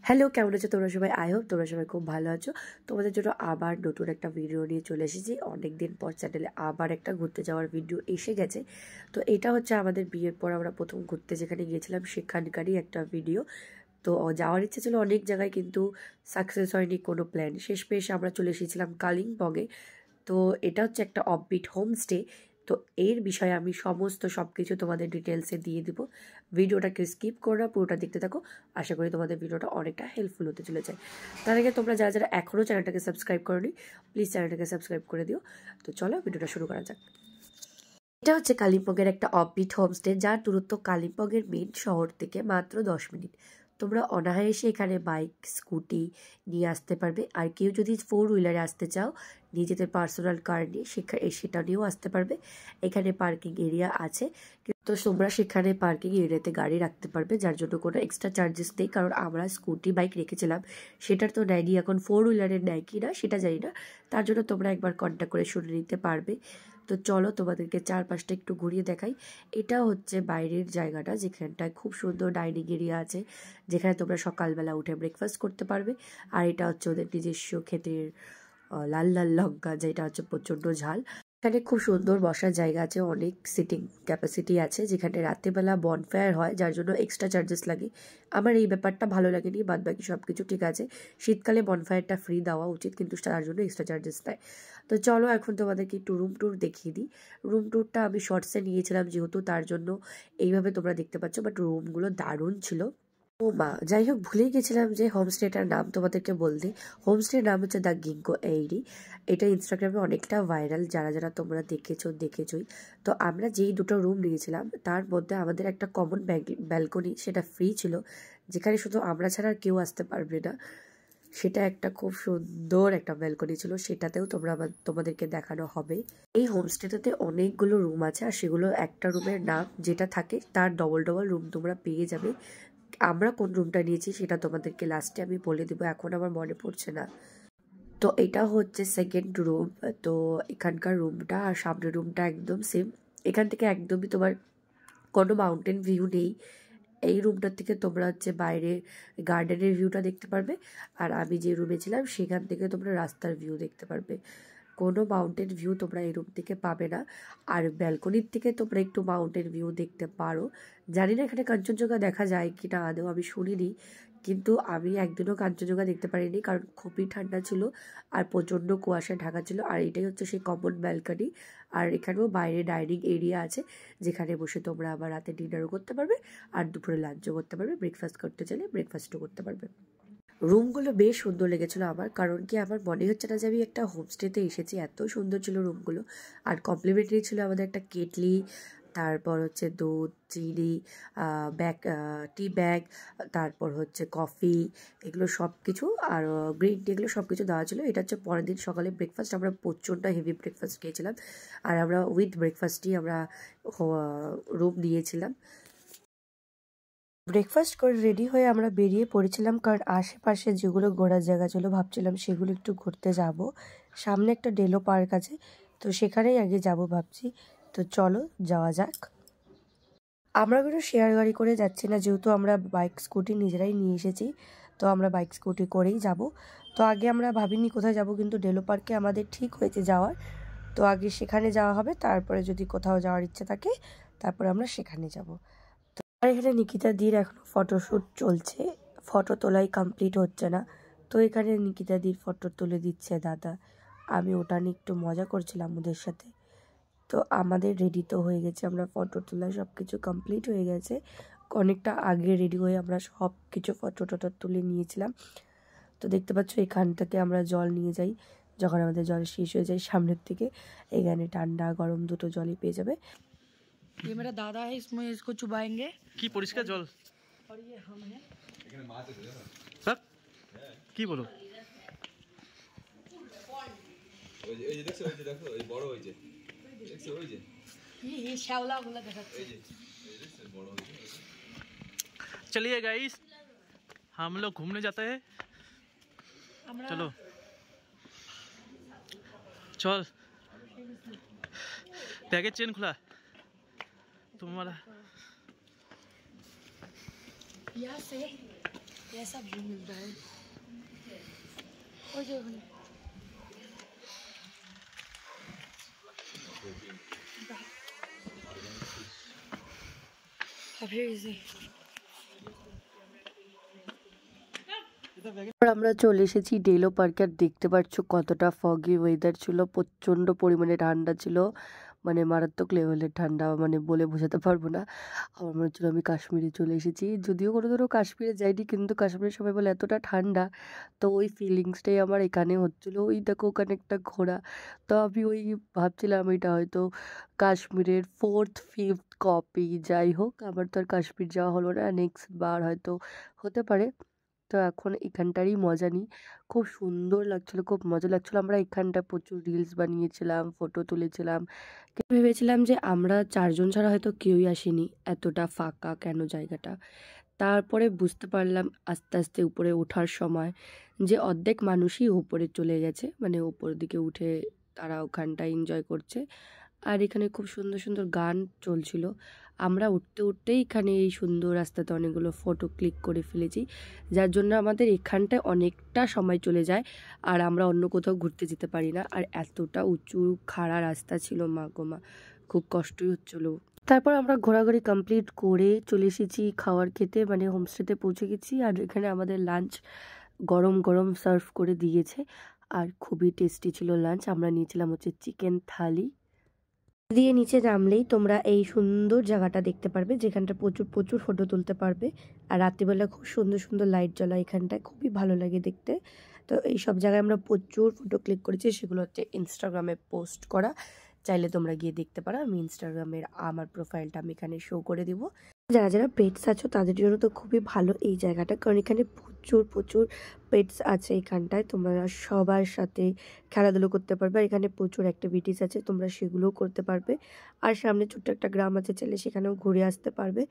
Hello, কেমন আছো তোমরা সবাই? আই হোপ তোমরা সবাই খুব ভালো আছো। তোমাদের জন্য আবার নতুন একটা ভিডিও নিয়ে চলে এসেছি। অনেক দিন পর চ্যানেলে আবার একটা ঘুরতে যাওয়ার ভিডিও এসে গেছে। তো এটা হচ্ছে আমাদের বিয়ের পর আমরা প্রথম ঘুরতে যেখানে গিয়েছিলাম সেখানকারই একটা ভিডিও। তো যাওয়ার ইচ্ছে ছিল অনেক জায়গায়, কিন্তু সাকসেস হয়নি কোনো প্ল্যান। শেষমেশ আমরা চলে এসেছিলাম কালিম্পংয়ে। তো এটা হচ্ছে একটা অফবিট হোমস্টে। তো এর বিষয়ে আমি সমস্ত সব কিছু তোমাদের ডিটেলসে দিয়ে দিব। ভিডিওটাকে স্কিপ করো না, পুরোটা দেখতে থাকো। আশা করি তোমাদের ভিডিওটা অনেকটা হেল্পফুল হতে চলেছে। তার আগে তোমরা যারা যারা এখনও চ্যানেলটাকে সাবস্ক্রাইব করোনি, প্লিজ চ্যানেলটাকে সাবস্ক্রাইব করে দিও। তো চলো ভিডিওটা শুরু করা যাক। এটা হচ্ছে কালিম্পংয়ের একটা অফবিট হোমস্টে, যার দূরত্ব কালিম্পংয়ের মেন শহর থেকে মাত্র 10 মিনিট। তোমরা অনায়াসে এখানে বাইক, স্কুটি নিয়ে আসতে পারবে। আর কেউ যদি 4 হুইলারে আসতে চাও, নিজেদের পার্সোনাল কার নিয়ে সেটা নিয়েও আসতে পারবে। এখানে পার্কিং এরিয়া আছে, তো তোমরা সেখানে পার্কিং এরিয়াতে গাড়ি রাখতে পারবে, যার জন্য কোনো এক্সট্রা চার্জেস নেই। কারণ আমরা স্কুটি বাইক রেখেছিলাম, সেটার তো নেয়নি। এখন 4 হুইলারের নেয় কি না সেটা জানি না, তার জন্য তোমরা একবার কন্ট্যাক্ট করে শুনে নিতে পারবে। তো চলো তোমাদেরকে চারপাশটা একটু ঘুরিয়ে দেখাই। এটা হচ্ছে বাইরের জায়গাটা, যেখানটায় খুব সুন্দর ডাইনিং এরিয়া আছে, যেখানে তোমরা সকালবেলা উঠে ব্রেকফাস্ট করতে পারবে। আর এটা হচ্ছে ওদের নিজস্ব ক্ষেতের লাল লাল লঙ্কা, যেটা হচ্ছে প্রচণ্ড ঝাল। এখানে খুব সুন্দর বসার জায়গা আছে, অনেক সিটিং ক্যাপাসিটি আছে। যেখানে রাত্রেবেলা বনফায়ার হয়, যার জন্য এক্সট্রা চার্জেস লাগে। আমার এই ব্যাপারটা ভালো লাগেনি, বাদ বাকি সব কিছু ঠিক আছে। শীতকালে বনফায়ারটা ফ্রি দেওয়া উচিত, কিন্তু তার জন্য এক্সট্রা চার্জেস দেয়। তো চলো এখন তোমাদেরকে একটু রুম ট্যুর দেখিয়ে দিই। রুম ট্যুরটা আমি শর্টসে নিয়েছিলাম যেহেতু, তার জন্য এইভাবে তোমরা দেখতে পাচ্ছ, বাট রুমগুলো দারুণ ছিল। ও মা, যাই হোক, ভুলেই গেছিলাম যে হোমস্টেটার নাম তোমাদেরকে বলতে। হোমস্টের নাম হচ্ছে দ্য গিঙ্কো এইরি। এটা ইনস্টাগ্রামে অনেকটা ভাইরাল, যারা যারা তোমরা দেখেছোই। তো আমরা যেই দুটো রুম নিয়েছিলাম, তার মধ্যে আমাদের একটা কমন ব্যালকনি, সেটা ফ্রি ছিল, যেখানে শুধু আমরা ছাড়া আর কেউ আসতে পারবে না। সেটা একটা খুব সুন্দর একটা ব্যালকনি ছিল, সেটাতেও তোমাদেরকে দেখানো হবে। এই হোমস্টেটাতে অনেকগুলো রুম আছে, আর সেগুলো একটা রুমের নাম যেটা থাকে তার ডবল ডবল রুম তোমরা পেয়ে যাবে। আমরা কোন রুমটা নিয়েছি সেটা তোমাদেরকে লাস্টে আমি বলে দেবো, এখন আমার মনে পড়ছে না। তো এটা হচ্ছে সেকেন্ড রুম। তো এখানকার রুমটা আর সামনের রুমটা একদম সেম। এখান থেকে একদমই তোমার কোনো মাউন্টেন ভিউ নেই। এই রুমটার থেকে তোমরা হচ্ছে বাইরে গার্ডেনের ভিউটা দেখতে পারবে, আর আমি যে রুমে ছিলাম সেখান থেকে তোমরা রাস্তার ভিউ দেখতে পারবে। কোনো মাউন্টেন ভিউ তোমরা এই রুম থেকে পাবে না। আর ব্যালকনির থেকে তোমরা একটু মাউন্টেন ভিউ দেখতে পারো। জানি না এখানে কাঞ্চনজঙ্ঘা দেখা যায় কি না, আদৌ আমি শুনিনি, কিন্তু আমি একদিনও কাঞ্চনজঙ্ঘা দেখতে পারিনি, কারণ খুবই ঠান্ডা ছিল আর প্রচণ্ড কুয়াশায় ঢাকা ছিল। আর এটাই হচ্ছে সেই কমন ব্যালকনি। আর এখানেও বাইরে ডাইনিং এরিয়া আছে, যেখানে বসে তোমরা আবার রাতে ডিনারও করতে পারবে, আর দুপুরে লাঞ্চও করতে পারবে। ব্রেকফাস্ট করতে চাইলে ব্রেকফাস্টও করতে পারবে। রুমগুলো বেশ সুন্দর লেগেছিলো আমার, কারণ কি আমার মনে হচ্ছে না যে আমি একটা হোমস্টেতে এসেছি, এত সুন্দর ছিল রুমগুলো। আর কমপ্লিমেন্টারি ছিল আমাদের একটা কেটলি, তারপর হচ্ছে দুধ, চিনি, টি ব্যাগ, তারপর হচ্ছে কফি, এগুলো সব কিছু, আর গ্রিন টি, এগুলো সব কিছু দেওয়া ছিল। এটা হচ্ছে পরের দিন সকালে ব্রেকফাস্ট। আমরা প্রচণ্ড হেভি ব্রেকফাস্ট খেয়েছিলাম, আর আমরা উইথ ব্রেকফাস্টই আমরা রুম নিয়েছিলাম। ব্রেকফাস্ট করে রেডি হয়ে আমরা বেরিয়ে পড়েছিলাম, কারণ আশেপাশে যেগুলো ঘোরার জায়গা ছিল ভাবছিলাম সেগুলো একটু ঘুরতে যাব। সামনে একটা ডেলো পার্ক আছে, তো সেখানেই আগে যাব ভাবছি। তো চলো যাওয়া যাক। আমরা কোনো শেয়ার গাড়ি করে যাচ্ছি না, যেহেতু আমরা বাইক স্কুটি নিজেরাই নিয়ে এসেছি, তো আমরা বাইক স্কুটি করেই যাব। তো আগে আমরা ভাবিনি কোথায় যাব, কিন্তু ডেলো পার্কে আমাদের ঠিক হয়েছে যাওয়ার। তো আগে সেখানে যাওয়া হবে, তারপরে যদি কোথাও যাওয়ার ইচ্ছে থাকে তারপরে আমরা সেখানে যাব। আর এখানে নিকিতা দির এখনো ফটোশ্যুট চলছে, ফটো তোলাই কমপ্লিট হচ্ছে না। তো এখানে নিকিতা দির ফটো তুলে দিচ্ছে দাদা, আমি ওটা নিয়ে একটু মজা করছিলাম ওদের সাথে। তো আমাদের রেডি তো হয়ে গেছে, আমরা ফটো তোলা সব কিছু কমপ্লিট হয়ে গেছে। অনেকটা আগে রেডি হয়ে আমরা সব কিছু ফটো টটো তুলে নিয়েছিলাম। তো দেখতে পাচ্ছ এখান থেকে আমরা জল নিয়ে যাই, যখন আমাদের জল শেষ হয়ে যায় সামনের থেকে। এখানে ঠান্ডা গরম দুটো জলই পেয়ে যাবে। ये मेरा दादा है, इसमें इसको चुबाएंगे কি পরিষ্কার জল। और ये हम हैं। স্যার কি বলো? ওই যে দেখো ওই বড় হয়েছে, দেখছো ওই যে ये শ্যাওলা গুলো দেখাচ্ছে। এই যে দেখছো বড় হয়েছে। चलिए गाइस, हम लोग घूमने जाते हैं। আমরা चलो चल, बैगेज चेन खुला तुम्हारा। यहाँ से ऐसा व्यू मिल रहा है वो जो अभी इसे আমরা চলে এসেছি ডেলো পার্কে। আর দেখতে পাচ্ছ কতটা ফগি ওয়েদার ছিল, প্রচণ্ড পরিমাণে ঠান্ডা ছিল, মানে মারাত্মক লেভেলের ঠান্ডা, মানে বলে বোঝাতে পারবো না। আমার মনে হচ্ছিলো আমি কাশ্মীরে চলে এসেছি, যদিও কোনোদিনও কাশ্মীরে যাইনি, কিন্তু কাশ্মীরের সবাই বলে এতটা ঠান্ডা, তো ওই ফিলিংসটাই আমার এখানে হচ্ছিলো। ওই দেখো ওখানে একটা ঘোড়া, তো আমি ওই ভাবছিলাম এটা হয়তো কাশ্মীরের 4th 5th কপি। যাই হোক, আমার তো আর কাশ্মীর যাওয়া হলো না, নেক্সট বার হয়তো হতে পারে। তো এখন এখানটারই মজা নিই। খুব সুন্দর লাগছিলো, খুব মজা লাগছিলো। আমরা এখানটায় প্রচুর রিলস বানিয়েছিলাম, ফটো তুলেছিলাম। কিন্তু ভেবেছিলাম যে আমরা 4 জন ছাড়া হয়তো কেউই আসেনি, এতটা ফাঁকা কেন জায়গাটা। তারপরে বুঝতে পারলাম আস্তে আস্তে উপরে ওঠার সময় যে অর্ধেক মানুষই উপরে চলে গেছে, মানে উপরের দিকে উঠে তারা ওখানটায় এনজয় করছে। আর এখানে খুব সুন্দর সুন্দর গান চলছিল। আমরা উঠতে উঠতেই এখানে এই সুন্দর রাস্তাতে অনেকগুলো ফটো ক্লিক করে ফেলেছি, যার জন্য আমাদের এখানটায় অনেকটা সময় চলে যায় আর আমরা অন্য কোথাও ঘুরতে যেতে পারি না। আর এতটা উঁচু খাড়া রাস্তা ছিল, মা গো মা, খুব কষ্টই হচ্ছিলো। তারপর আমরা ঘোরাঘুরি কমপ্লিট করে চলে এসেছি খাবার খেতে, মানে হোমস্টেতে পৌঁছে গেছি। আর এখানে আমাদের লাঞ্চ গরম গরম সার্ভ করে দিয়েছে, আর খুবই টেস্টি ছিল লাঞ্চ। আমরা নিয়েছিলাম হচ্ছে চিকেন থালি। দিয়ে নিচে নামলেই তোমরা এই সুন্দর জায়গাটা দেখতে পারবে, যেখানটা প্রচুর প্রচুর ফটো তুলতে পারবে। আর রাত্রিবেলা খুব সুন্দর সুন্দর লাইট জ্বলা এখানটায়, খুবই ভালো লাগে দেখতে। তো এই সব জায়গায় আমরা প্রচুর ফটো ক্লিক করেছি, সেগুলো হচ্ছে ইনস্টাগ্রামে পোস্ট করা, চাইলে তোমরা গিয়ে দেখতে পারো। আমি ইনস্টাগ্রামের আমার প্রোফাইলটা আমি এখানে শো করে দিব। যারা যারা পেটস আছো তাদের জন্য তো খুবই ভালো এই জায়গাটা, কারণ এখানে প্রচুর প্রচুর পেটস আছে। এখানটায় তোমরা সবার সাথে খেলাধুলো করতে পারবে, আর এখানে প্রচুর অ্যাক্টিভিটিস আছে, তোমরা সেগুলোও করতে পারবে। আর সামনে ছোট্ট একটা গ্রাম আছে, চাইলে সেখানেও ঘুরে আসতে পারবে।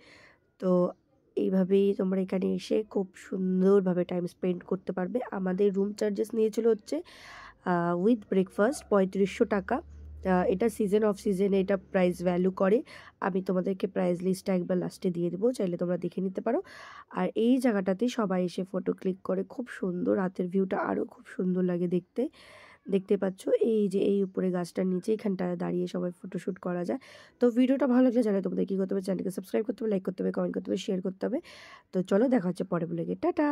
তো এইভাবেই তোমরা এখানে এসে খুব সুন্দরভাবে টাইম স্পেন্ড করতে পারবে। আমাদের রুম চার্জেস নিয়েছিল হচ্ছে উইথ ব্রেকফাস্ট 3500 টাকা। এটা সিজন অফ সিজনে এটা প্রাইস ভ্যালু করে। আমি তোমাদেরকে প্রাইস লিস্টটা একবার লাস্টে দিয়ে দেবো, চাইলে তোমরা দেখে নিতে পারো। আর এই জায়গাটাতেই সবাই এসে ফটো ক্লিক করে, খুব সুন্দর, রাতের ভিউটা আরও খুব সুন্দর লাগে দেখতে। দেখতে পাচ্ছ এই যে এই উপরে গাছটার নিচে এখানটা দাঁড়িয়ে সবাই ফটোশ্যুট করা যায়। তো ভিডিওটা ভালো লাগলে জানাই তোমাদের কী করতে হবে, চ্যানেলকে সাবস্ক্রাইব করতে হবে, লাইক করতে হবে, কমেন্ট করতে হবে, শেয়ার করতে হবে। তো চলো দেখা হচ্ছে পরে ব্লগে, টাটা।